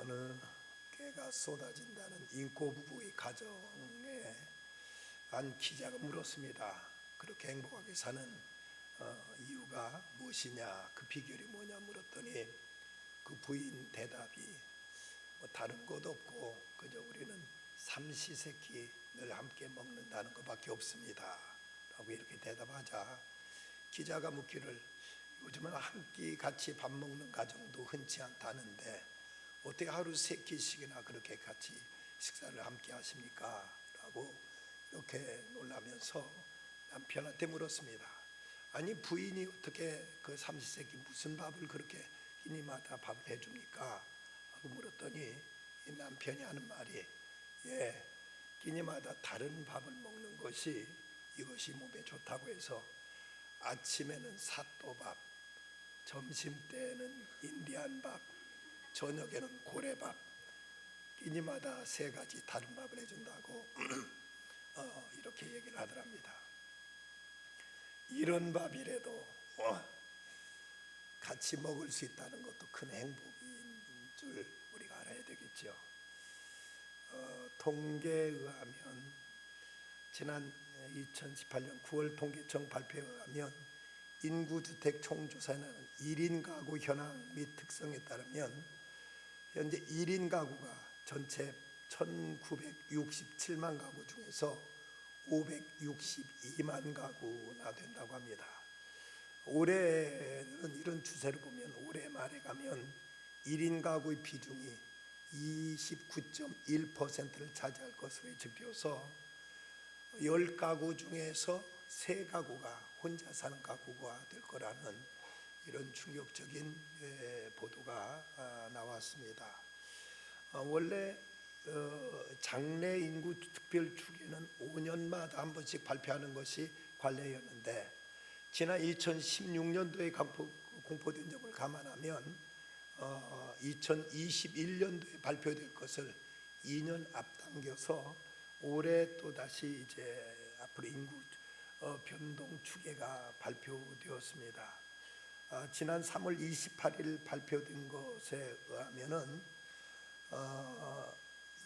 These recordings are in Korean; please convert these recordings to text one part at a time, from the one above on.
어느 개가 쏟아진다는 인꼬부부의 가정에 한 기자가 물었습니다. 그렇게 행복하게 사는 이유가 무엇이냐, 그 비결이 뭐냐 물었더니 그 부인 대답이 뭐 다른 것 없고 그저 우리는 삼시세끼 늘 함께 먹는다는 것밖에 없습니다 라고 이렇게 대답하자, 기자가 묻기를 요즘은 한 끼 같이 밥 먹는 가정도 흔치 않다는데 어떻게 하루 세 끼씩이나 그렇게 같이 식사를 함께 하십니까? 라고 이렇게 놀라면서 남편한테 물었습니다. 아니, 부인이 어떻게 그 삼시세끼 무슨 밥을 그렇게 끼니마다 밥을 해줍니까? 하고 물었더니 이 남편이 하는 말이, 끼니마다 다른 밥을 먹는 것이 이것이 몸에 좋다고 해서 아침에는 사또밥, 점심때는 인디안밥, 저녁에는 고래밥, 끼니마다 세 가지 다른 밥을 해준다고 이렇게 얘기를 하더랍니다. 이런 밥이라도 같이 먹을 수 있다는 것도 큰 행복인 줄 우리가 알아야 되겠죠. 통계에 의하면 지난 2018년 9월 통계청 발표에 의하면 인구주택 총조사에는 1인 가구 현황 및 특성에 따르면 현재 1인 가구가 전체 1967만 가구 중에서 562만 가구나 된다고 합니다. 올해는 이런 추세를 보면 올해 말에 가면 1인 가구의 비중이 29.1%를 차지할 것으로 예측되어서 10가구 중에서 3가구가 혼자 사는 가구가 될 거라는 이런 충격적인 보도가 나왔습니다. 원래 장래 인구 특별 추계는 5년마다 한 번씩 발표하는 것이 관례였는데 지난 2016년도에 공포된 점을 감안하면 2021년도에 발표될 것을 2년 앞당겨서 올해 또 다시 이제 앞으로 인구 변동 추계가 발표되었습니다. 지난 3월 28일 발표된 것에 의하면은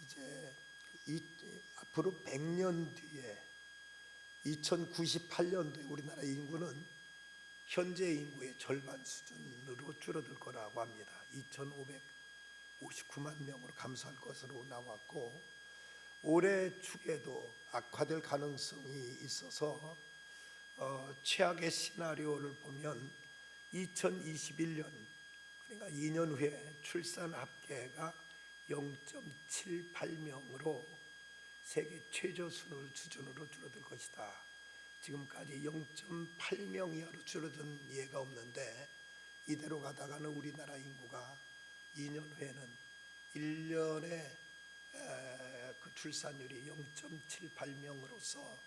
이제 앞으로 100년 뒤에 2098년도에 우리나라 인구는 현재 인구의 절반 수준으로 줄어들 거라고 합니다. 2,559만 명으로 감소할 것으로 나왔고, 올해 추계도 악화될 가능성이 있어서 최악의 시나리오를 보면 2021년, 그러니까 2년 후에 출산 합계가 0.78명으로 세계 최저 수준으로 줄어들 것이다. 지금까지 0.8명 이하로 줄어든 예가 없는데 이대로 가다가는 우리나라 인구가 2년 후에는 1년에 그 출산율이 0.78명으로서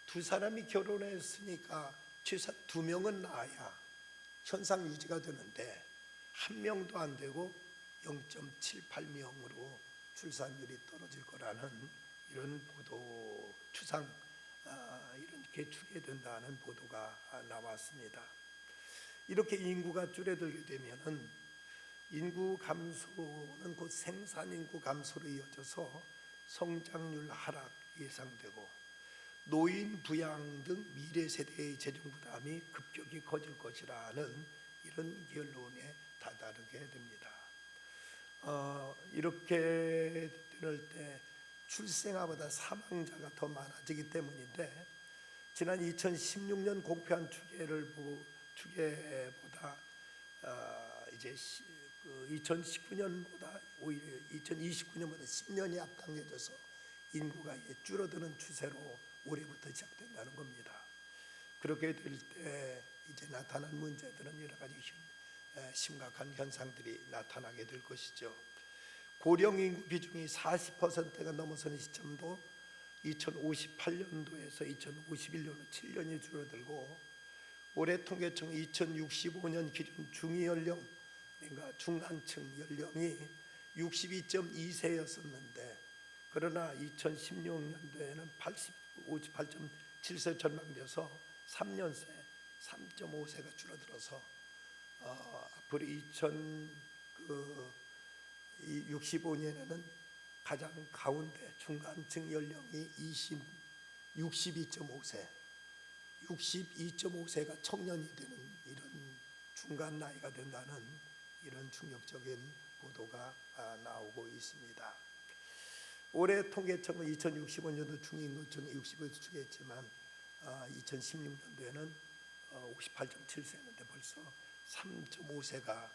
두 사람이 결혼했으니까 최소 2명은 낳아야 현상 유지가 되는데 1명도 안 되고 0.78명으로 출산율이 떨어질 거라는 이런 보도 추상, 이렇게 추계된다는 보도가 나왔습니다. 이렇게 인구가 줄어들게 되면은 인구 감소는 곧 생산 인구 감소로 이어져서 성장률 하락 예상되고 노인 부양 등 미래 세대의 재정 부담이 급격히 커질 것이라는 이런 결론에 다다르게 됩니다. 이렇게 될 때 출생아보다 사망자가 더 많아지기 때문인데 지난 2016년 공표한 추계보다 이제 2019년보다 오히려 2029년보다 10년이 앞당겨져서 인구가 이제 줄어드는 추세로 올해부터 시작된다는 겁니다. 그렇게 될 때 이제 나타난 문제들은 여러 가지 심각한 현상들이 나타나게 될 것이죠. 고령 인구 비중이 40%가 넘어서는 시점도 2058년도에서 2051년으로 7년이 줄어들고 올해 통계청 2065년 기준 중위 연령, 그러니까 중간층 연령이 62.2세였었는데 그러나 2016년도에는 58.7세 전망돼서 3년 새 3.5세가 줄어들어서 앞으로 이 65년에는 가장 가운데 중간층 연령이 62.5세, 62.5세가 청년이 되는 이런 중간 나이가 된다는 이런 충격적인 보도가 나오고 있습니다. 올해 통계청은 2065년도 중인노총이 65세 추계했지만 2016년도에는 58.7세였는데 벌써 3.5세가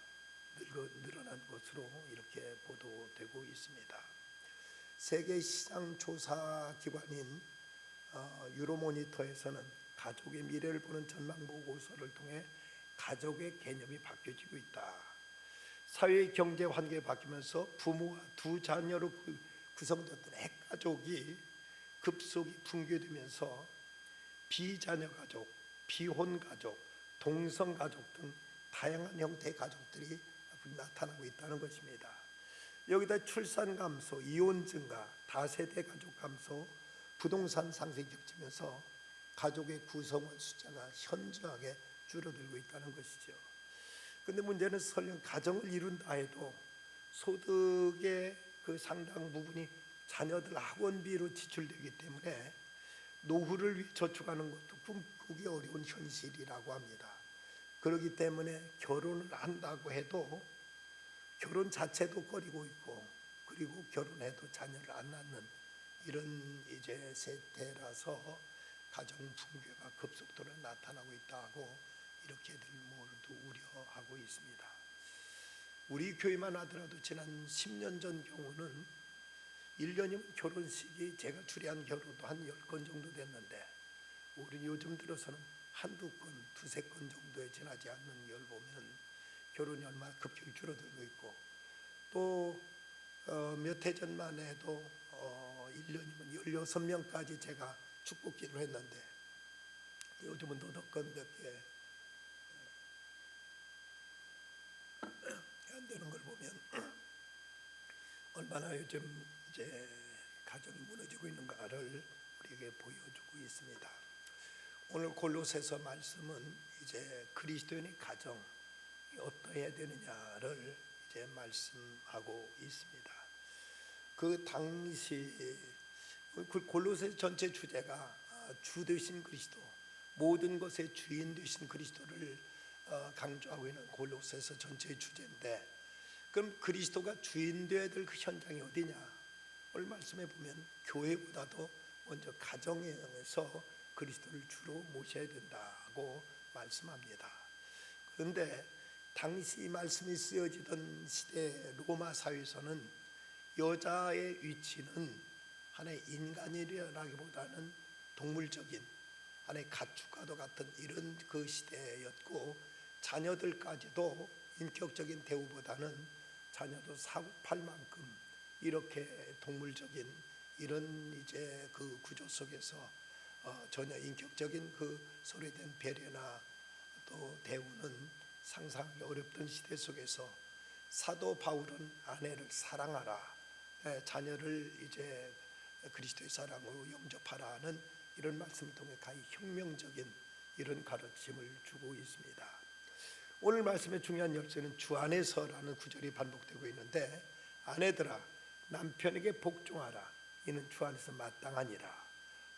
늘어난 것으로 이렇게 보도되고 있습니다. 세계 시장 조사 기관인 유로모니터에서는 가족의 미래를 보는 전망 보고서를 통해 가족의 개념이 바뀌어지고 있다. 사회 경제 환경이 바뀌면서 부모와 두 자녀로 구성되었던 핵가족이 급속히 붕괴되면서 비자녀 가족, 비혼 가족, 동성 가족 등 다양한 형태의 가족들이 나타나고 있다는 것입니다. 여기다 출산 감소, 이혼 증가, 다세대 가족 감소, 부동산 상승이 겹치면서 가족의 구성원 숫자가 현저하게 줄어들고 있다는 것이죠. 그런데 문제는 설령 가정을 이룬다 해도 소득의 그 상당 부분이 자녀들 학원비로 지출되기 때문에 노후를 위해 저축하는 것도 꿈꾸기 어려운 현실이라고 합니다. 그렇기 때문에 결혼을 한다고 해도 결혼 자체도 꺼리고 있고, 그리고 결혼해도 자녀를 안 낳는 이런 이제 세태라서 가정 붕괴가 급속도로 나타나고 있다고 이렇게들 모두 우려하고 있습니다. 우리 교회만 하더라도 지난 10년 전 경우는 1년이면 결혼식이 제가 주례한 결혼도 한 10건 정도 됐는데, 우리 요즘 들어서는 한두 건, 두세 건 정도에 지나지 않는 걸 보면 결혼이 얼마나 급격히 줄어들고 있고, 또 몇 해 전만 해도 1년이면 16명까지 제가 축복기를 했는데 요즘은 노덕건 몇 개 안 되는 걸 보면 얼마나 요즘 이제 가정이 무너지고 있는가를 우리에게 보여주고 있습니다. 오늘 골로새서 말씀은 이제 그리스도인의 가정이 어떠해야 되느냐를 이제 말씀하고 있습니다. 그 당시 골로새 전체 주제가 주 되신 그리스도, 모든 것의 주인 되신 그리스도를 강조하고 있는 골로새서 전체의 주제인데, 그럼 그리스도가 주인 되어야 될 그 현장이 어디냐? 오늘 말씀해 보면 교회보다도 먼저 가정에서 그리스도를 주로 모셔야 된다고 말씀합니다. 그런데 당시 말씀이 쓰여지던 시대 로마 사회에서는 여자의 위치는 하나의 인간이라기보다는 동물적인 하나의 가축과도 같은 이런 그 시대였고, 자녀들까지도 인격적인 대우보다는 자녀도 사고 팔 만큼 이렇게 동물적인 이런 이제 그 구조 속에서 전혀 인격적인 그 소외된 배려나 또 대우는 상상하기 어렵던 시대 속에서 사도 바울은 아내를 사랑하라, 자녀를 이제 그리스도의 사랑으로 영접하라는 이런 말씀을 통해 가히 혁명적인 이런 가르침을 주고 있습니다. 오늘 말씀의 중요한 열쇠는 주 안에서라는 구절이 반복되고 있는데, 아내들아 남편에게 복종하라, 이는 주 안에서 마땅하니라.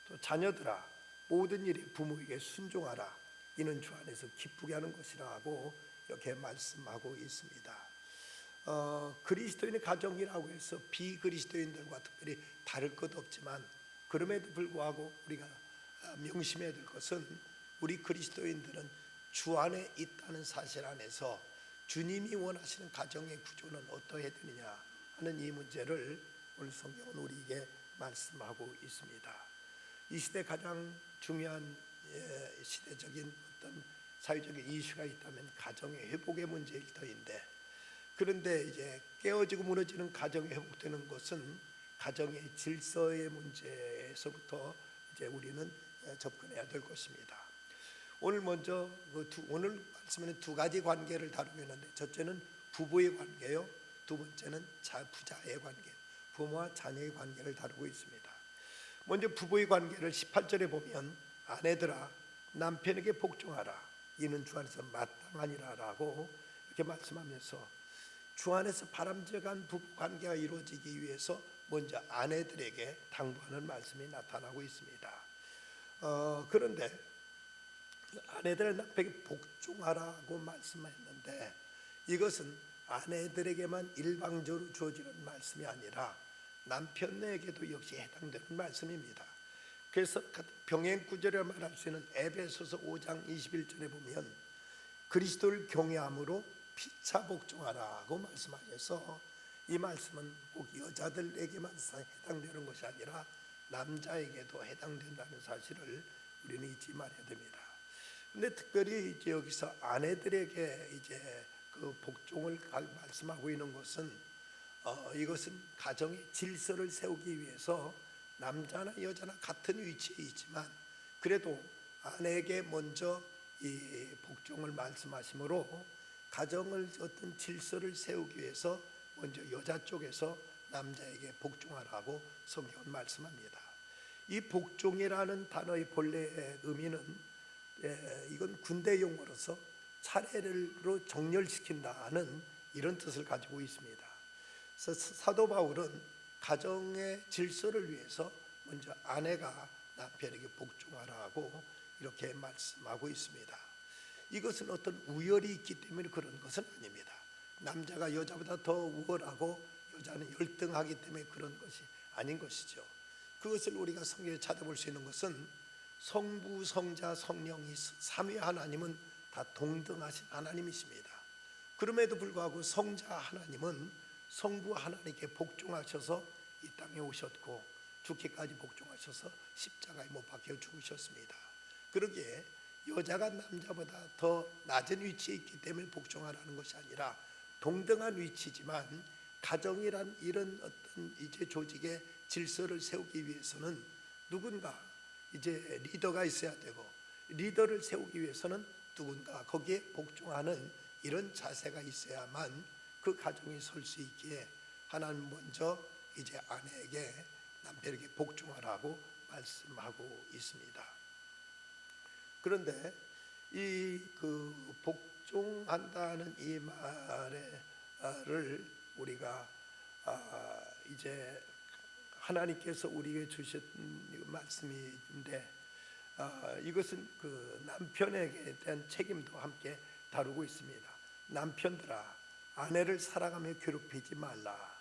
또 자녀들아 모든 일에 부모에게 순종하라, 이는 주 안에서 기쁘게 하는 것이라고 이렇게 말씀하고 있습니다. 그리스도인의 가정이라고 해서 비그리스도인들과 특별히 다를 것 없지만, 그럼에도 불구하고 우리가 명심해야 될 것은 우리 그리스도인들은 주 안에 있다는 사실 안에서 주님이 원하시는 가정의 구조는 어떠해야 되느냐 하는 이 문제를 오늘 성경은 우리에게 말씀하고 있습니다. 이 시대 가장 중요한 시대적인 어떤 사회적인 이슈가 있다면 가정의 회복의 문제일 터인데, 그런데 이제 깨어지고 무너지는 가정이 회복되는 것은 가정의 질서의 문제에서부터 이제 우리는 접근해야 될 것입니다. 오늘 먼저 오늘 말씀에는 두 가지 관계를 다루고 있는데, 첫째는 부부의 관계요, 두 번째는 부자의 관계, 부모와 자녀의 관계를 다루고 있습니다. 먼저 부부의 관계를 18절에 보면 아내들아 남편에게 복종하라, 이는 주 안에서 마땅하니라 라고 이렇게 말씀하면서 주 안에서 바람직한 부부 관계가 이루어지기 위해서 먼저 아내들에게 당부하는 말씀이 나타나고 있습니다. 그런데 아내들 남편에게 복종하라고 말씀했는데 이것은 아내들에게만 일방적으로 주어지는 말씀이 아니라 남편에게도 역시 해당되는 말씀입니다. 그래서 병행 구절을 말할 수 있는 에베소서 5장 21절에 보면 그리스도를 경외함으로 피차 복종하라고 말씀하셔서 이 말씀은 꼭 여자들에게만 해당되는 것이 아니라 남자에게도 해당된다는 사실을 우리는 잊지 말아야 됩니다. 근데 특별히 이제 여기서 아내들에게 이제 그 복종을 말씀하고 있는 것은 이것은 가정의 질서를 세우기 위해서 남자나 여자나 같은 위치에 있지만 그래도 아내에게 먼저 이 복종을 말씀하시므로 가정을 어떤 질서를 세우기 위해서 먼저 여자 쪽에서 남자에게 복종하라고 성경은 말씀합니다. 이 복종이라는 단어의 본래의 의미는 이건 군대 용어로서 차례로 정렬시킨다는 이런 뜻을 가지고 있습니다. 그래서 사도 바울은 가정의 질서를 위해서 먼저 아내가 남편에게 복종하라고 이렇게 말씀하고 있습니다. 이것은 어떤 우열이 있기 때문에 그런 것은 아닙니다. 남자가 여자보다 더 우월하고 여자는 열등하기 때문에 그런 것이 아닌 것이죠. 그것을 우리가 성경에 찾아볼 수 있는 것은 성부, 성자, 성령이 삼위 하나님은 다 동등하신 하나님이십니다. 그럼에도 불구하고 성자 하나님은 성부 하나님께 복종하셔서 이 땅에 오셨고 죽기까지 복종하셔서 십자가에 못 박혀 죽으셨습니다. 그러기에 여자가 남자보다 더 낮은 위치에 있기 때문에 복종하라는 것이 아니라 동등한 위치지만 가정이란 이런 어떤 이제 조직의 질서를 세우기 위해서는 누군가 이제 리더가 있어야 되고 리더를 세우기 위해서는 누군가 거기에 복종하는 이런 자세가 있어야만 그 가정이 설 수 있기에 하나님 먼저 이제 아내에게 남편에게 복종하라고 말씀하고 있습니다. 그런데 이 그 복종한다는 이 말을 우리가 이제 하나님께서 우리에게 주신 말씀인데 이것은 그 남편에게 대한 책임도 함께 다루고 있습니다. 남편들아 아내를 사랑하며 괴롭히지 말라.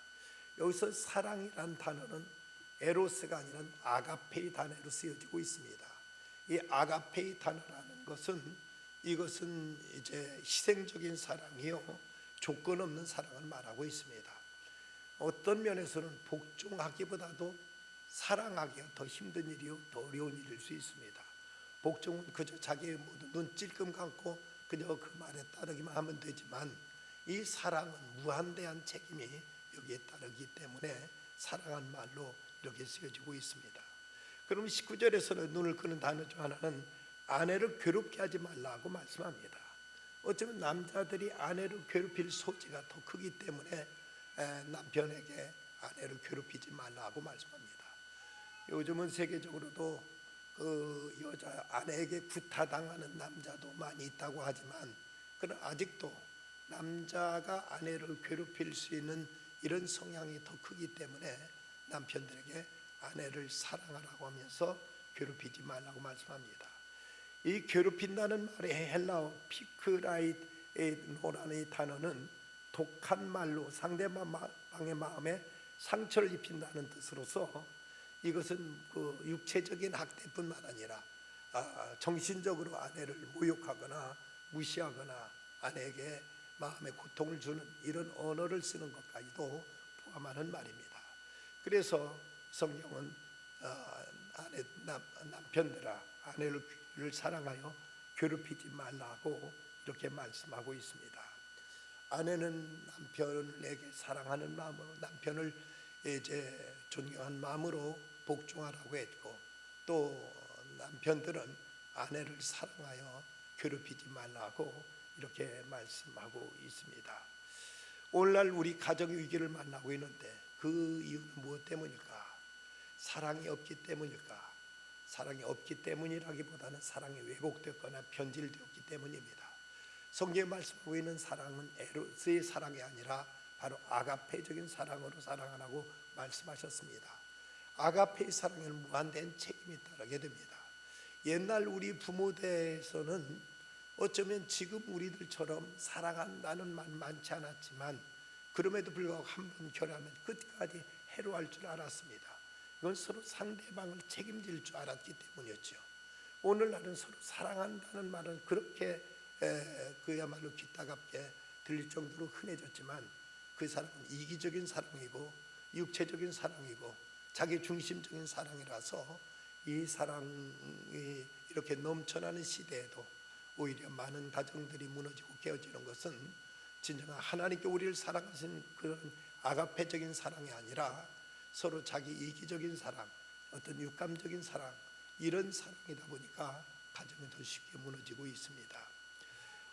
여기서 사랑이란 단어는 에로스가 아니라 아가페이 단어로 쓰여지고 있습니다. 이 아가페이 단어라는 것은 이것은 이제 희생적인 사랑이요 조건 없는 사랑을 말하고 있습니다. 어떤 면에서는 복종하기보다도 사랑하기가 더 힘든 일이요 더 어려운 일일 수 있습니다. 복종은 그저 자기의 모두 눈 찔끔 감고 그저 그 말에 따르기만 하면 되지만 이 사랑은 무한대한 책임이 여기에 따르기 때문에 사랑한 말로 이렇게 쓰여지고 있습니다. 그럼 19절에서는 눈을 끄는 단어 중 하나는 아내를 괴롭게 하지 말라고 말씀합니다. 어쩌면 남자들이 아내를 괴롭힐 소지가 더 크기 때문에 남편에게 아내를 괴롭히지 말라고 말씀합니다. 요즘은 세계적으로도 그 여자 아내에게 구타당하는 남자도 많이 있다고 하지만 그러나 아직도 남자가 아내를 괴롭힐 수 있는 이런 성향이 더 크기 때문에 남편들에게 아내를 사랑하라고 하면서 괴롭히지 말라고 말씀합니다. 이 괴롭힌다는 말의 헬라어 피크라이노라는 이 단어는 독한 말로 상대방의 마음에 상처를 입힌다는 뜻으로서 이것은 그 육체적인 학대뿐만 아니라 정신적으로 아내를 모욕하거나 무시하거나 아내에게 마음에 고통을 주는 이런 언어를 쓰는 것까지도 포함하는 말입니다. 그래서 성경은 남편들아 아내를 사랑하여 괴롭히지 말라고 이렇게 말씀하고 있습니다. 아내는 남편에게 사랑하는 마음으로 남편을 이제 존경한 마음으로 복종하라고 했고 또 남편들은 아내를 사랑하여 괴롭히지 말라고 이렇게 말씀하고 있습니다. 오늘날 우리 가정의 위기를 만나고 있는데 그 이유는 무엇 때문일까? 사랑이 없기 때문일까? 사랑이 없기 때문이라기보다는 사랑이 왜곡됐거나 변질되었기 때문입니다. 성경에 말씀하고 있는 사랑은 에로스의 사랑이 아니라 바로 아가페적인 사랑으로 사랑하라고 말씀하셨습니다. 아가페의 사랑에는 무한된 책임이 따르게 됩니다. 옛날 우리 부모대에서는 어쩌면 지금 우리들처럼 사랑한다는 말 많지 않았지만 그럼에도 불구하고 한 번 결혼하면 끝까지 해로할 줄 알았습니다. 이건 서로 상대방을 책임질 줄 알았기 때문이었죠. 오늘날은 서로 사랑한다는 말은 그렇게 그야말로 귓다갑게 들릴 정도로 흔해졌지만 그 사랑은 이기적인 사랑이고 육체적인 사랑이고 자기 중심적인 사랑이라서 이 사랑이 이렇게 넘쳐나는 시대에도 오히려 많은 가정들이 무너지고 깨어지는 것은 진정한 하나님께 우리를 사랑하신 그런 아가페적인 사랑이 아니라 서로 자기 이기적인 사랑, 어떤 육감적인 사랑, 이런 사랑이다 보니까 가정이 더 쉽게 무너지고 있습니다.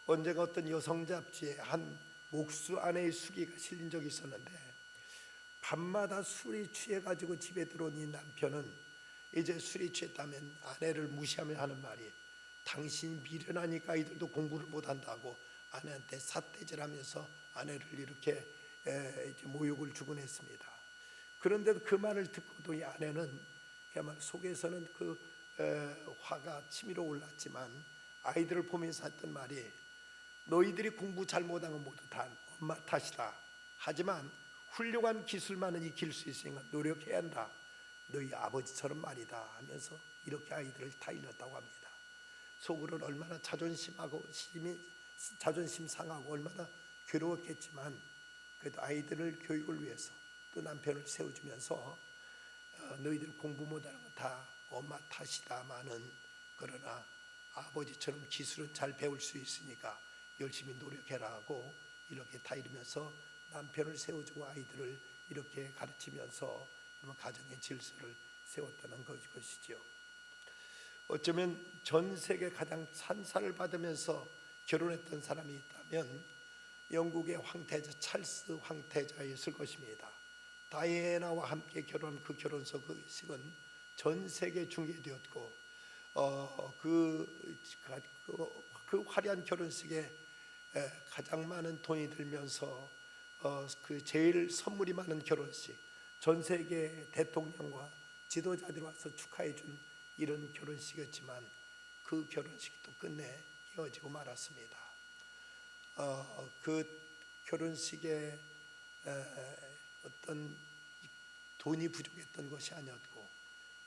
언제가 어떤 여성 잡지에 한 목수 아내의 수기가 실린 적이 있었는데 밤마다 술이 취해가지고 집에 들어온 이 남편은 이제 술이 취했다면 아내를 무시하며 하는 말이 당신이 미련하니까 아이들도 공부를 못한다고 아내한테 삿대질하면서 아내를 이렇게 이제 모욕을 주곤 했습니다. 그런데도 그 말을 듣고도 이 아내는 그야말로 속에서는 그 화가 치밀어 올랐지만 아이들을 보면서 했던 말이 너희들이 공부 잘못한 건 모두 다 엄마 탓이다. 하지만 훌륭한 기술만은 익힐 수 있으니까 노력해야 한다. 너희 아버지처럼 말이다 하면서 이렇게 아이들을 타일렀다고 합니다. 속으로는 얼마나 자존심 상하고 얼마나 괴로웠겠지만 그래도 아이들을 교육을 위해서 또 남편을 세워주면서 너희들 공부 못하는 건 다 엄마 탓이다마는 그러나 아버지처럼 기술은 잘 배울 수 있으니까 열심히 노력해라 하고 이렇게 타이르면서 남편을 세워주고 아이들을 이렇게 가르치면서 가정의 질서를 세웠다는 것이죠. 어쩌면 전 세계 가장 찬사를 받으면서 결혼했던 사람이 있다면 영국의 황태자 찰스 황태자였을 것입니다. 다이애나와 함께 결혼한 그 결혼식은 전 세계에 중계되었고 그 화려한 결혼식에 가장 많은 돈이 들면서 그 제일 선물이 많은 결혼식, 전 세계 대통령과 지도자들이 와서 축하해 준 이런 결혼식이었지만 그 결혼식도 끝내 헤어지고 말았습니다. 그 결혼식에 어떤 돈이 부족했던 것이 아니었고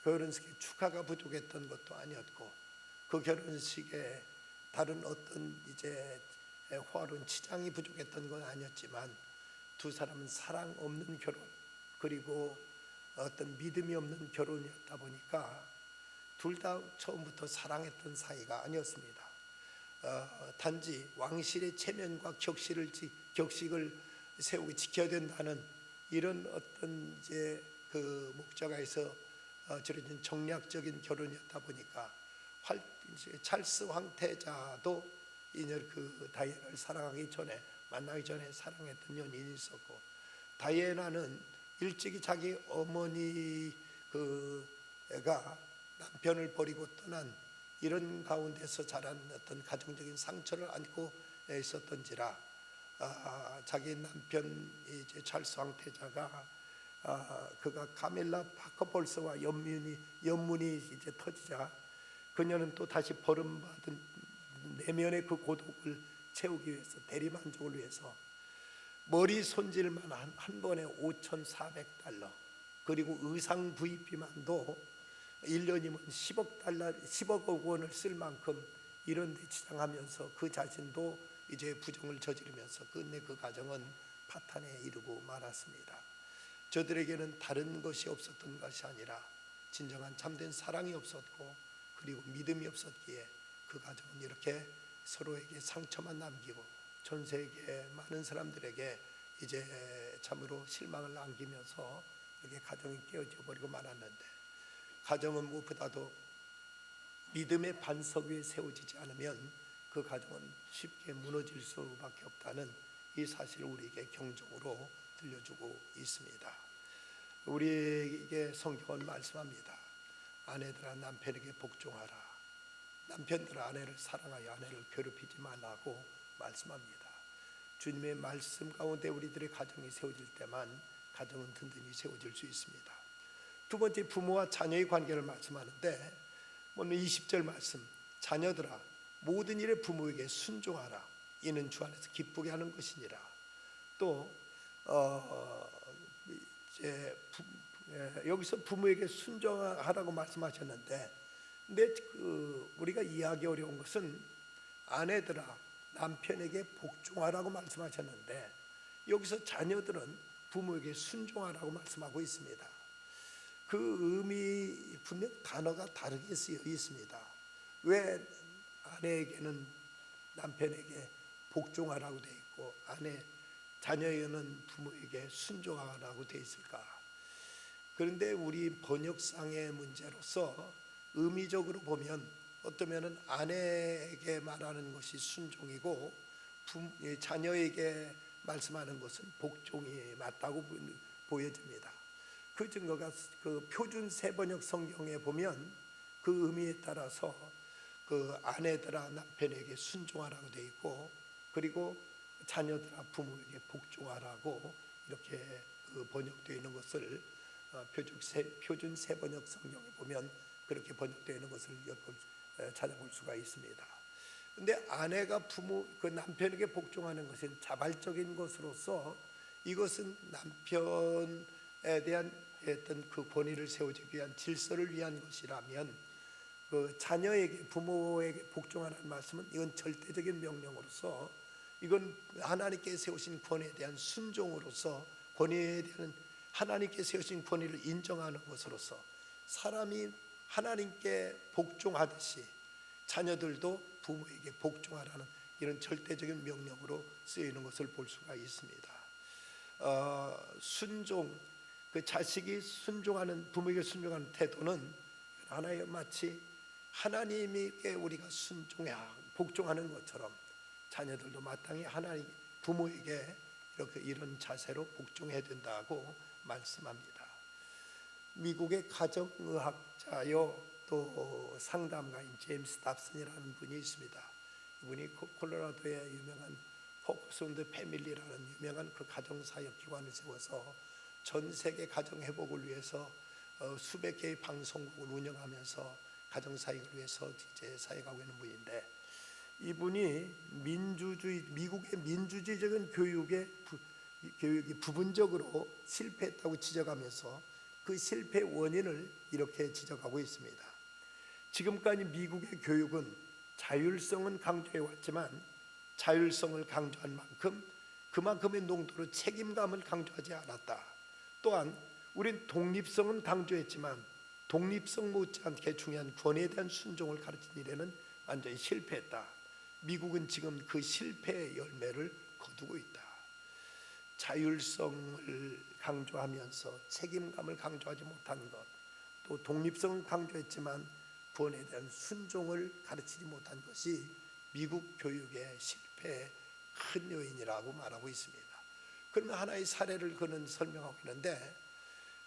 결혼식에 축하가 부족했던 것도 아니었고 그 결혼식에 다른 어떤 이제 호화로운 치장이 부족했던 건 아니었지만 두 사람은 사랑 없는 결혼 그리고 어떤 믿음이 없는 결혼이었다 보니까 둘 다 처음부터 사랑했던 사이가 아니었습니다. 단지 왕실의 체면과 격식을 세우고 지켜야 된다는 이런 어떤 이제 그 목적에서 저런 정략적인 결혼이었다 보니까 찰스 황태자도 이녀를 그 다이애나를 사랑하기 전에 만나기 전에 사랑했던 연인이 있었고 다이애나는 일찍이 자기 어머니 그가 남편을 버리고 떠난 이런 가운데서 자란 어떤 가정적인 상처를 안고 있었던지라 자기 남편 이제 찰스 황태자가 그가 카밀라 파커볼스와 연문이 이제 터지자 그녀는 또 다시 버림받은 내면의 그 고독을 채우기 위해서 대리만족을 위해서 머리 손질만 한 번에 $5,400 그리고 의상 구입비만도 1년이면 10억 원을 쓸 만큼 이런 데 지장하면서 그 자신도 이제 부정을 저지르면서 끝내 그 가정은 파탄에 이르고 말았습니다. 저들에게는 다른 것이 없었던 것이 아니라 진정한 참된 사랑이 없었고 그리고 믿음이 없었기에 그 가정은 이렇게 서로에게 상처만 남기고 전 세계 많은 사람들에게 이제 참으로 실망을 안기면서 이렇게 가정이 깨어져 버리고 말았는데 가정은 무엇보다도 믿음의 반석 위에 세워지지 않으면 그 가정은 쉽게 무너질 수밖에 없다는 이 사실을 우리에게 경종으로 들려주고 있습니다. 우리에게 성경은 말씀합니다. 아내들아 남편에게 복종하라. 남편들아 아내를 사랑하여 아내를 괴롭히지 말라고 말씀합니다. 주님의 말씀 가운데 우리들의 가정이 세워질 때만 가정은 든든히 세워질 수 있습니다. 두 번째, 부모와 자녀의 관계를 말씀하는데 오늘 20절 말씀, 자녀들아 모든 일에 부모에게 순종하라. 이는 주 안에서 기쁘게 하는 것이니라. 또 여기서 부모에게 순종하라고 말씀하셨는데, 근데 우리가 이해하기 어려운 것은 아내들아 남편에게 복종하라고 말씀하셨는데, 여기서 자녀들은 부모에게 순종하라고 말씀하고 있습니다. 그 의미 분명 단어가 다르게 쓰여 있습니다. 왜 아내에게는 남편에게 복종하라고 되어 있고 자녀에게는 부모에게 순종하라고 되어 있을까? 그런데 우리 번역상의 문제로서 의미적으로 보면 어떠면은 아내에게 말하는 것이 순종이고 자녀에게 말씀하는 것은 복종이 맞다고 보여집니다. 그 증거가 그 표준 세번역 성경에 보면 그 의미에 따라서 그 아내들아 남편에게 순종하라고 되어 있고, 그리고 자녀들아 부모에게 복종하라고 이렇게 번역되어 있는 것을 표준 세번역 성경에 보면 그렇게 번역되어 있는 것을 찾아볼 수가 있습니다. 그런데 아내가 그 남편에게 복종하는 것은 자발적인 것으로서 이것은 남편에 대한 어떤 그 권위를 세우기 위한 질서를 위한 것이라면, 그 자녀에게 부모에게 복종하라는 말씀은 이건 절대적인 명령으로서, 이건 하나님께 세우신 권위에 대한 순종으로서, 권위에 대한 하나님께 세우신 권위를 인정하는 것으로서 사람이 하나님께 복종하듯이 자녀들도 부모에게 복종하라는 이런 절대적인 명령으로 쓰이는 것을 볼 수가 있습니다. 순종, 그 자식이 순종하는, 부모에게 순종하는 태도는 하나의 마치 하나님께 우리가 복종하는 것처럼 자녀들도 마땅히 하나님 부모에게 이런 자세로 복종해야 된다고 말씀합니다. 미국의 가정의학자요 또 상담가인 제임스 답슨이라는 분이 있습니다. 이분이 콜로라도의 유명한 포커스 온 더 패밀리라는 유명한 그 가정사역 기관을 세워서 전 세계 가정 회복을 위해서 수백 개의 방송국을 운영하면서 가정사역을 위해서 이제 사역하고 있는 분인데, 이분이 미국의 민주주의적인 교육이 부분적으로 실패했다고 지적하면서 그 실패 원인을 이렇게 지적하고 있습니다. 지금까지 미국의 교육은 자율성은 강조해 왔지만 자율성을 강조한 만큼 그만큼의 농도로 책임감을 강조하지 않았다. 또한 우린 독립성은 강조했지만 독립성 못지않게 중요한 권위에 대한 순종을 가르친 일에는 완전히 실패했다. 미국은 지금 그 실패의 열매를 거두고 있다. 자율성을 강조하면서 책임감을 강조하지 못한 것, 또 독립성은 강조했지만 구원에 대한 순종을 가르치지 못한 것이 미국 교육의 실패의 큰 요인이라고 말하고 있습니다. 그러면 하나의 사례를 그는 설명하고 있는데,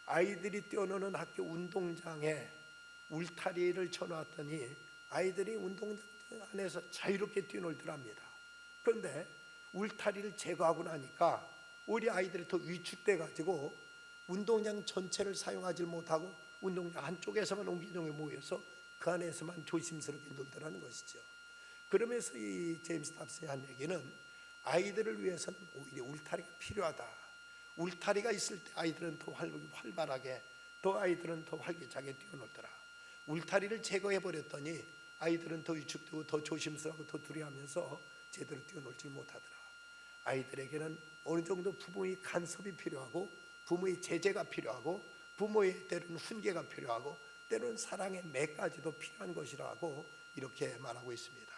아이들이 뛰어노는 학교 운동장에 울타리를 쳐놨더니 아이들이 운동장 안에서 자유롭게 뛰어놀더랍니다. 그런데 울타리를 제거하고 나니까 우리 아이들이 더 위축돼 가지고 운동장 전체를 사용하지 못하고 운동장 한쪽에서만 옹기종에 모여서 그 안에서만 조심스럽게 놀더라는 것이죠. 그러면서 이 제임스 답슨이 한 얘기는 아이들을 위해서는 오히려 울타리가 필요하다. 울타리가 있을 때 아이들은 더 활발하게, 더 아이들은 더 활기차게 뛰어놀더라. 울타리를 제거해버렸더니 아이들은 더 위축되고 더 조심스럽고 더 두려워하면서 제대로 뛰어놀지 못하더라. 아이들에게는 어느 정도 부모의 간섭이 필요하고 부모의 제재가 필요하고 부모의 때로는 훈계가 필요하고 때로는 사랑의 매까지도 필요한 것이라고 이렇게 말하고 있습니다.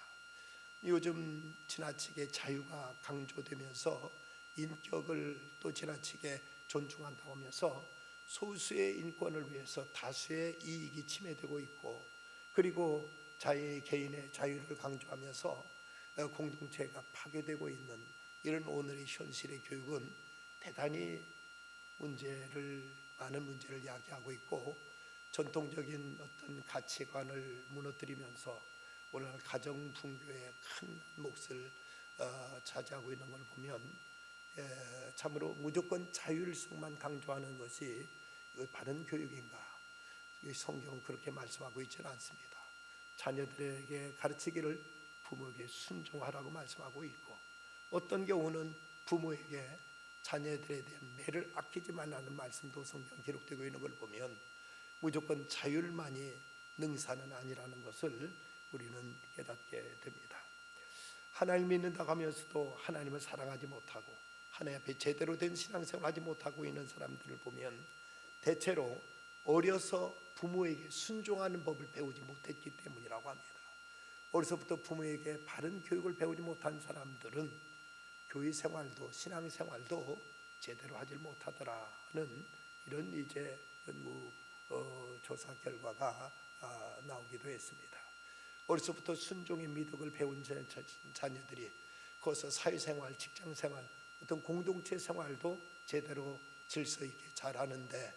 요즘 지나치게 자유가 강조되면서 인격을 또 지나치게 존중한다고 하면서 소수의 인권을 위해서 다수의 이익이 침해되고 있고, 그리고 개인의 자유를 강조하면서 공동체가 파괴되고 있는 이런 오늘의 현실의 교육은 대단히 많은 문제를 야기하고 있고, 전통적인 어떤 가치관을 무너뜨리면서 오늘날 가정 붕괴에 큰 몫을 차지하고 있는 걸 보면 참으로 무조건 자율성만 강조하는 것이 바른 교육인가? 성경은 그렇게 말씀하고 있지는 않습니다. 자녀들에게 가르치기를 부모에게 순종하라고 말씀하고 있고, 어떤 경우는 부모에게 자녀들에 대한 매를 아끼지 말라는 말씀도 성경 기록되고 있는 걸 보면 무조건 자율만이 능사는 아니라는 것을 우리는 깨닫게 됩니다. 하나님 믿는다고 하면서도 하나님을 사랑하지 못하고 하나님 앞에 제대로 된 신앙생활을 하지 못하고 있는 사람들을 보면 대체로 어려서 부모에게 순종하는 법을 배우지 못했기 때문이라고 합니다. 어려서부터 부모에게 바른 교육을 배우지 못한 사람들은 교회 생활도 신앙생활도 제대로 하지 못하더라는 이런 이제 연구 조사 결과가 나오기도 했습니다. 어려서부터 순종의 미덕을 배운 자녀들이 거기서 사회생활, 직장생활, 어떤 공동체 생활도 제대로 질서 있게 잘하는데,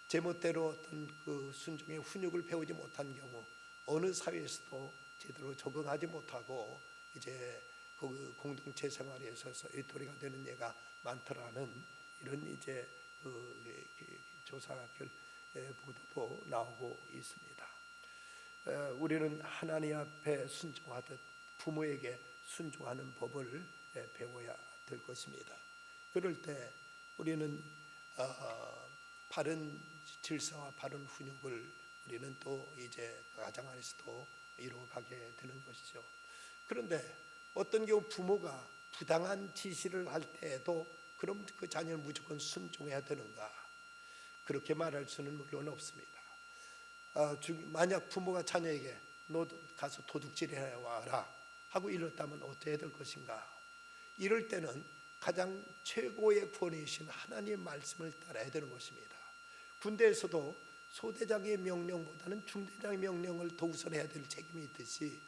제멋대로 어떤 그 순종의 훈육을 배우지 못한 경우 어느 사회에서도 제대로 적응하지 못하고 이제 그 공동체 생활에 있어서 외톨이가 되는 예가 많더라는 이런 이제 그 조사 보도도 나오고 있습니다. 우리는 하나님 앞에 순종하듯 부모에게 순종하는 법을 배워야 될 것입니다. 그럴 때 우리는 바른 질서와 바른 훈육을 우리는 또 이제 가정 안에서도 이루어가게 되는 것이죠. 그런데 어떤 경우 부모가 부당한 지시를 할 때에도 그럼 그 자녀는 무조건 순종해야 되는가? 그렇게 말할 수는 물론 없습니다. 만약 부모가 자녀에게 너 가서 도둑질해 와라 하고 이랬다면 어떻게 될 것인가? 이럴 때는 가장 최고의 권위이신 하나님의 말씀을 따라야 되는 것입니다. 군대에서도 소대장의 명령보다는 중대장의 명령을 더 우선해야 될 책임이 있듯이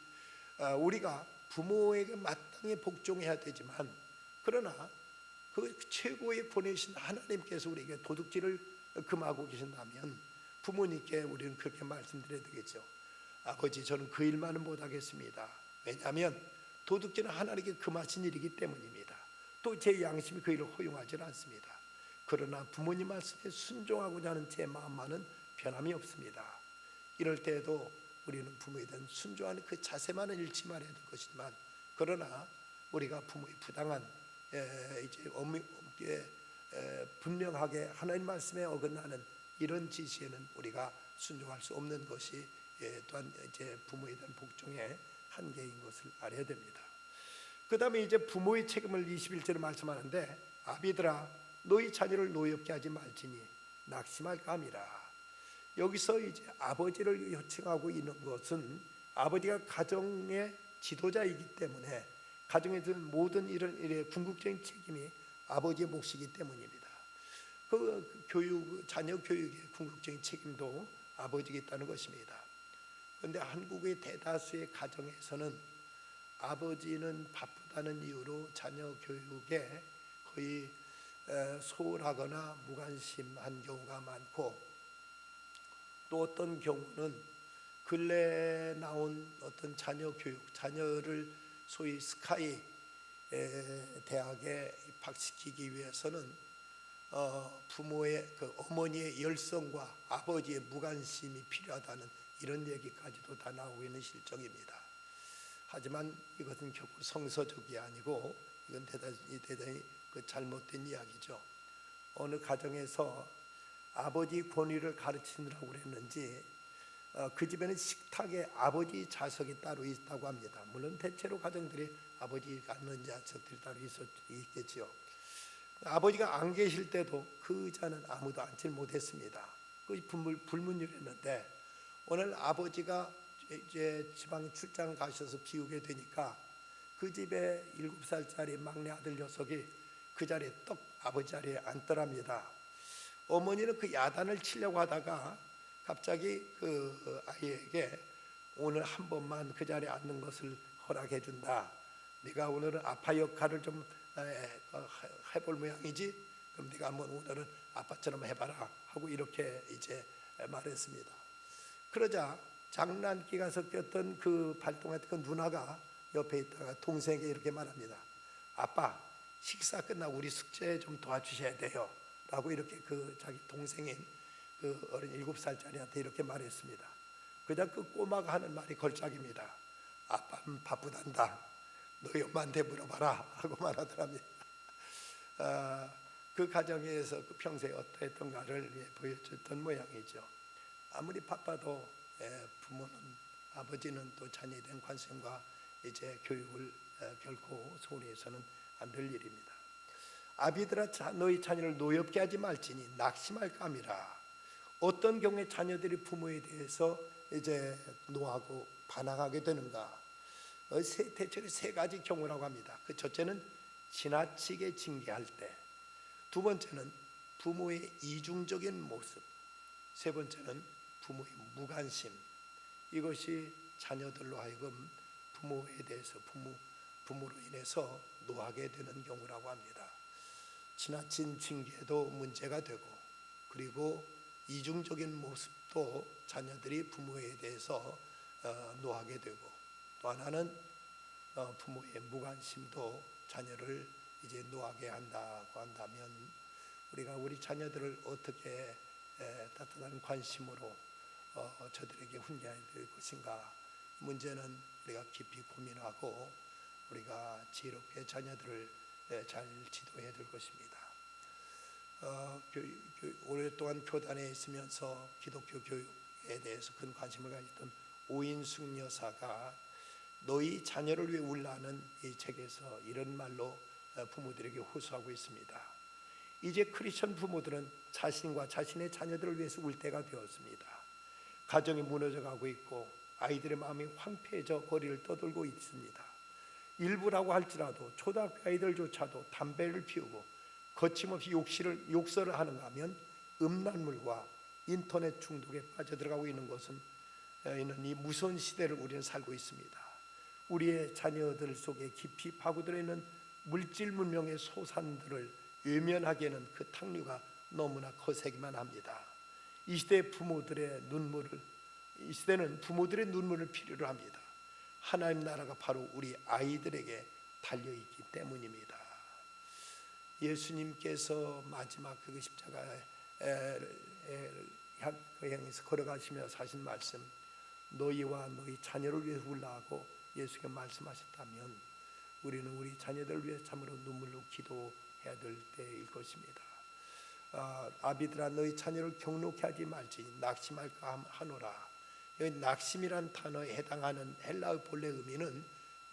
우리가 부모에게 마땅히 복종해야 되지만, 그러나 그 최고의 권위이신 하나님께서 우리에게 도둑질을 금하고 계신다면 부모님께 우리는 그렇게 말씀드려야 되겠죠. 아버지, 저는 그 일만은 못하겠습니다. 왜냐하면 도둑질은 하나님께 금하신 일이기 때문입니다. 또 제 양심이 그 일을 허용하지는 않습니다. 그러나 부모님 말씀에 순종하고자 하는 제 마음만은 변함이 없습니다. 이럴 때에도 우리는 부모에 대한 순종하는 그 자세만은 잃지 말아야 될 것이지만, 그러나 우리가 부모의 부당한 이제 분명하게 하나님 말씀에 어긋나는 이런 지시에는 우리가 순종할 수 없는 것이 또한 이제 부모에 대한 복종의 한계인 것을 알아야 됩니다. 그 다음에 이제 부모의 책임을 21절에 말씀하는데, 아비들아 너희 자녀를 노엽게 하지 말지니 낙심할까 함이라. 여기서 이제 아버지를 호칭하고 있는 것은 아버지가 가정의 지도자이기 때문에 가정에 든 모든 이런 일의 궁극적인 책임이 아버지의 몫이기 때문입니다. 그 교육, 자녀 교육의 궁극적인 책임도 아버지가 있다는 것입니다. 그런데 한국의 대다수의 가정에서는 아버지는 바쁘다는 이유로 자녀 교육에 거의 소홀하거나 무관심한 경우가 많고, 또 어떤 경우는 근래에 나온 어떤 자녀 교육, 자녀를 소위 스카이 대학에 입학시키기 위해서는 부모의 그 어머니의 열성과 아버지의 무관심이 필요하다는 이런 얘기까지도 다 나오고 있는 실정입니다. 하지만 이것은 결코 성서적이 아니고 이건 대단히 그 잘못된 이야기죠. 어느 가정에서 아버지 권위를 가르치느라고 그랬는지 그 집에는 식탁에 아버지 좌석이 따로 있다고 합니다. 물론 대체로 가정들이 아버지가 앉는 좌석들이 따로 있겠지요. 아버지가 안 계실 때도 그 의자는 아무도 앉지 못했습니다. 그 불문율이었는데, 오늘 아버지가 이제 지방 출장 가셔서 비우게 되니까 그 집에 7살짜리 막내 아들 녀석이 그 자리에 떡 아버지 자리에 앉더랍니다. 어머니는 그 야단을 치려고 하다가 갑자기 그 아이에게 오늘 한 번만 그 자리에 앉는 것을 허락해 준다. 네가 오늘은 아빠 역할을 좀 해볼 모양이지. 그럼 네가 한번 오늘은 아빠처럼 해봐라 하고 이렇게 이제 말했습니다. 그러자 장난기가 섞였던 그 발동했던 그 누나가 옆에 있다가 동생에게 이렇게 말합니다. 아빠 식사 끝나고 우리 숙제 좀 도와주셔야 돼요 라고 이렇게 그 자기 동생인 그 어린 7살짜리한테 이렇게 말했습니다. 그냥 그 꼬마가 하는 말이 걸작입니다. 아빠는 바쁘단다, 너희 엄마한테 물어봐라 하고 말하더랍니다. 그 가정에서 그 평소에 어떠했던가를 보여줬던 모양이죠. 아무리 바빠도 부모는, 아버지는 또 자녀에 대한 관심과 이제 교육을 결코 소홀히 해서는 안 될 일입니다. 아비들아 너희 자녀를 노엽게 하지 말지니 낙심할까 함이라. 어떤 경우에 자녀들이 부모에 대해서 이제 노하고 반항하게 되는가? 대체로 세 가지 경우라고 합니다. 그 첫째는 지나치게 징계할 때, 두 번째는 부모의 이중적인 모습, 세 번째는 부모의 무관심. 이것이 자녀들로 하여금 부모에 대해서 부모로 인해서 노하게 되는 경우라고 합니다. 지나친 징계도 문제가 되고, 그리고 이중적인 모습도 자녀들이 부모에 대해서 노하게 되고, 또 하나는 부모의 무관심도 자녀를 이제 노하게 한다고 한다면, 우리가 우리 자녀들을 어떻게 따뜻한 관심으로 저들에게 훈계해야 될 것인가, 문제는 우리가 깊이 고민하고 우리가 지혜롭게 자녀들을 잘 지도해야 될 것입니다. 오랫동안 교단에 있으면서 기독교 교육에 대해서 큰 관심을 가졌던 오인숙 여사가 너희 자녀를 위해 울라는 이 책에서 이런 말로 부모들에게 호소하고 있습니다. 이제 크리스천 부모들은 자신과 자신의 자녀들을 위해서 울 때가 되었습니다. 가정이 무너져가고 있고 아이들의 마음이 황폐해져 거리를 떠돌고 있습니다. 일부라고 할지라도 초등학교 아이들조차도 담배를 피우고 거침없이 욕설을 하는가 하면 음란물과 인터넷 중독에 빠져들어가고 있는 것은 이는 이 무서운 시대를 우리는 살고 있습니다. 우리의 자녀들 속에 깊이 파고들어 있는 물질 문명의 소산들을 외면하기에는 그 탕류가 너무나 거세기만 합니다. 이 시대는 부모들의 눈물을 필요로 합니다. 하나님 나라가 바로 우리 아이들에게 달려있기 때문입니다. 예수님께서 마지막 그 십자가에 향해서 걸어가시면서 하신 말씀, 너희와 너희 자녀를 위해 울라 하고 예수가 말씀하셨다면 우리는 우리 자녀들을 위해 참으로 눈물로 기도해야 될 때일 것입니다. 아비들아 너희 자녀를 경록해 하지 말지 낙심할까 하노라. 여기 낙심이란 단어에 해당하는 헬라어 본래 의미는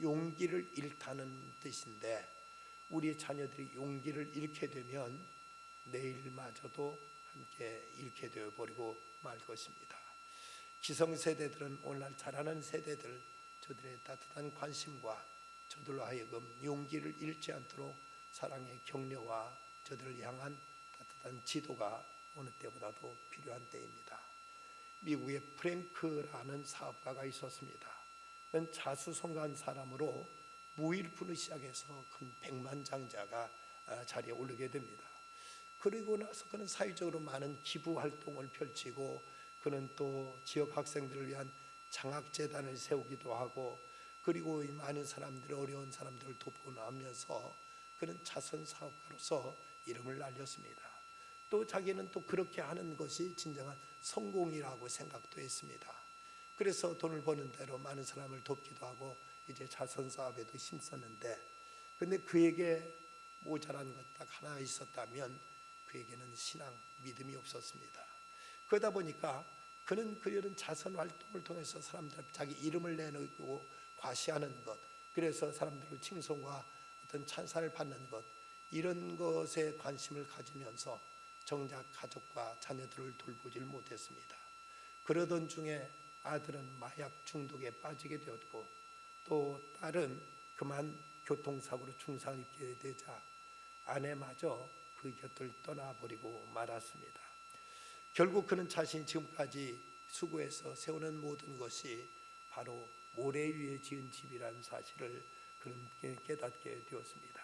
용기를 잃다는 뜻인데, 우리 자녀들이 용기를 잃게 되면 내일마저도 함께 잃게 되어버리고 말 것입니다. 기성세대들은 오늘날 자라는 세대들, 저들의 따뜻한 관심과 저들로 하여금 용기를 잃지 않도록 사랑의 격려와 저들을 향한 따뜻한 지도가 어느 때보다도 필요한 때입니다. 미국의 프랭크라는 사업가가 있었습니다. 그는 자수성가한 사람으로 무일푼을 시작해서 큰 백만장자가 자리에 오르게 됩니다. 그리고 나서 그는 사회적으로 많은 기부 활동을 펼치고, 그는 또 지역 학생들을 위한 장학재단을 세우기도 하고, 그리고 많은 사람들, 어려운 사람들을 돕고 나면서 그는 자선사업가로서 이름을 날렸습니다. 또 자기는 또 그렇게 하는 것이 진정한 성공이라고 생각도 했습니다. 그래서 돈을 버는 대로 많은 사람을 돕기도 하고 이제 자선사업에도 힘썼는데, 근데 그에게 모자란 것 딱 하나 있었다면 그에게는 신앙, 믿음이 없었습니다. 그러다 보니까 그는 그런 자선 활동을 통해서 사람들 자기 이름을 내놓고 과시하는 것, 그래서 사람들을 칭송과 어떤 찬사를 받는 것, 이런 것에 관심을 가지면서 정작 가족과 자녀들을 돌보질 못했습니다. 그러던 중에 아들은 마약 중독에 빠지게 되었고, 또 딸은 그만 교통사고로 중상을 입게 되자 아내마저 그 곁을 떠나버리고 말았습니다. 결국 그는 자신이 지금까지 수고해서 세우는 모든 것이 바로 모래 위에 지은 집이라는 사실을 그는 깨닫게 되었습니다.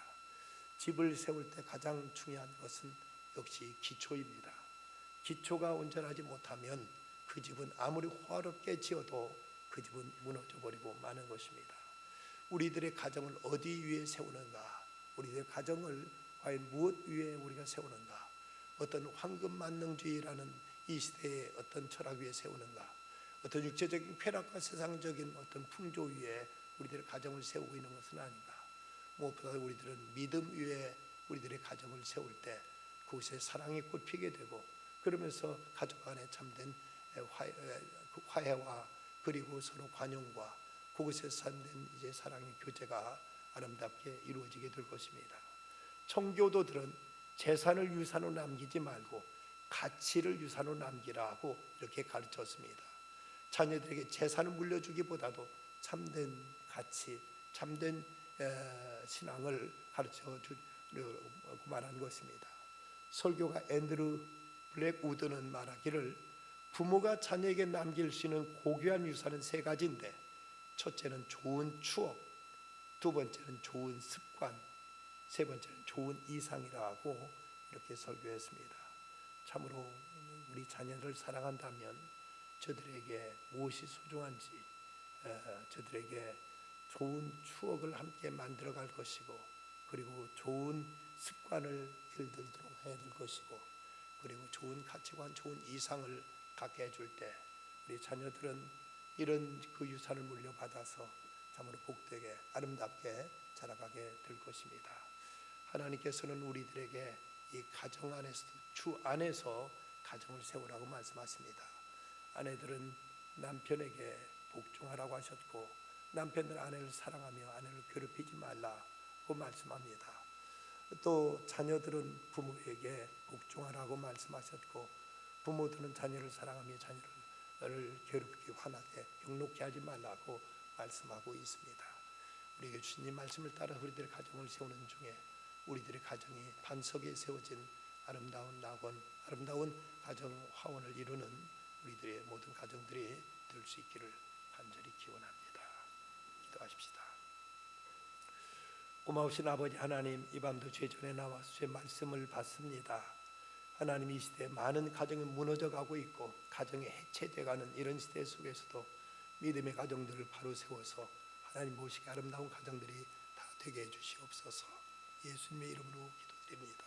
집을 세울 때 가장 중요한 것은 역시 기초입니다. 기초가 온전하지 못하면 그 집은 아무리 호화롭게 지어도 그 집은 무너져 버리고 마는 것입니다. 우리들의 가정을 어디 위에 세우는가? 우리의 가정을 과연 무엇 위에 우리가 세우는가? 어떤 황금 만능주의라는 이 시대의 어떤 철학 위에 세우는가? 어떤 육체적인 쾌락과 세상적인 어떤 풍조 위에 우리들의 가정을 세우고 있는 것은 아닌가? 무엇보다 우리들은 믿음 위에 우리들의 가정을 세울 때 그곳에 사랑이 꽃피게 되고, 그러면서 가족 안에 참된 화해와 그리고 서로 관용과 그곳에서 참된 이제 사랑의 교제가 아름답게 이루어지게 될 것입니다. 청교도들은 재산을 유산으로 남기지 말고 가치를 유산으로 남기라고 이렇게 가르쳤습니다. 자녀들에게 재산을 물려주기보다도 참된 가치, 참된 신앙을 가르쳐 주려고 말한 것입니다. 설교가 앤드루 블랙우드는 말하기를 부모가 자녀에게 남길 수 있는 고귀한 유산은 세 가지인데, 첫째는 좋은 추억, 두 번째는 좋은 습관, 세 번째는 좋은 이상이라고 이렇게 설교했습니다. 참으로 우리 자녀를 사랑한다면 저들에게 무엇이 소중한지, 저들에게 좋은 추억을 함께 만들어 갈 것이고, 그리고 좋은 습관을 길들도록 해야 될 것이고, 그리고 좋은 가치관, 좋은 이상을 갖게 해줄 때 우리 자녀들은 이런 그 유산을 물려받아서 참으로 복되게 아름답게 자라가게 될 것입니다. 하나님께서는 우리들에게 이 가정 안에서, 주 안에서 가정을 세우라고 말씀하십니다. 아내들은 남편에게 복종하라고 하셨고, 남편들 아내를 사랑하며 아내를 괴롭히지 말라고 말씀합니다. 또 자녀들은 부모에게 복종하라고 말씀하셨고, 부모들은 자녀를 사랑하며 자녀를 괴롭히기, 화나게, 욕놓게 하지 말라고 말씀하고 있습니다. 우리에게 주님 말씀을 따라 우리들의 가정을 세우는 중에 우리들의 가정이 반석에 세워진 아름다운 낙원, 아름다운 가정 화원을 이루는 우리들의 모든 가정들이 될 수 있기를 간절히 기원합니다. 기도하십시다. 고마우신 아버지 하나님, 이 밤도 죄 전에 나와서 죄 말씀을 받습니다. 하나님, 이 시대에 많은 가정이 무너져 가고 있고 가정이 해체돼가는 이런 시대 속에서도 믿음의 가정들을 바로 세워서 하나님 모시기 아름다운 가정들이 다 되게 해주시옵소서. 예수님의 이름으로 기도드립니다.